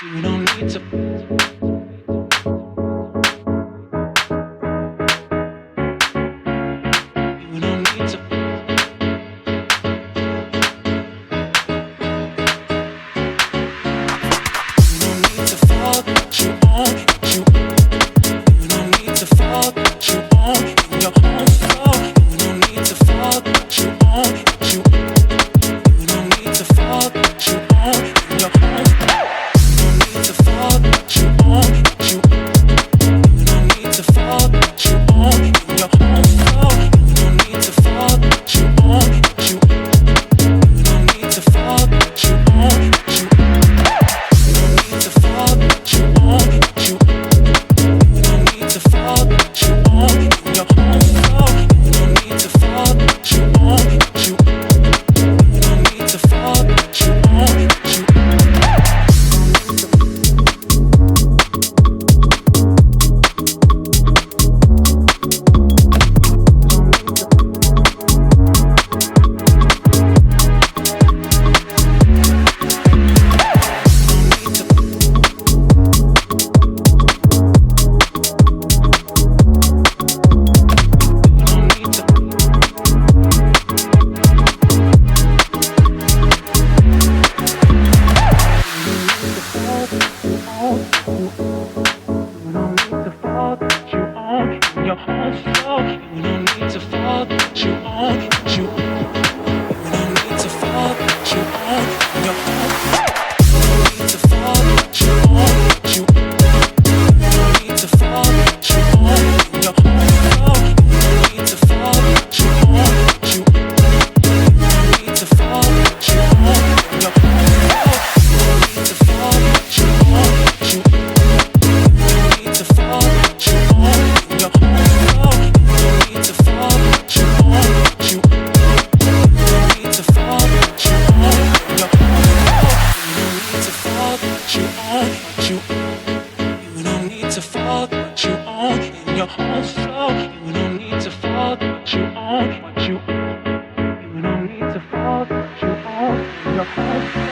You don't need to. You don't need to. You don't need to fall, but you own you. You don't need to fall, but you own in your own soul. You don't need to fall, but you own you. You don't need to fall, but you own in your own soul. You don't need to fall, but you own you. You don't need to fall, but you own in your own soul. You don't need to fall, but you own you. You don't need to fall, but you own you. You don't need to fall, but you own you. You don't need to fall, but you own in your own soul. You don't need to fall, but you own you. You don't need to fall, but you own you. Your own soul, you don't need to fall, but you own you. You don't need to fall, but you own your own. You don't need to fall, but you own you. You don't need to fall, but you own your own soul. You don't need to fall, but you own you. You don't need to fall, but you own your own soul. You don't need to fall, but you own you. You don't need to fall, but you own your own. You don't need to fall, but you own in your own soul. You don't need to fall, but you own what you. You don't need to fall, but you own in your own soul.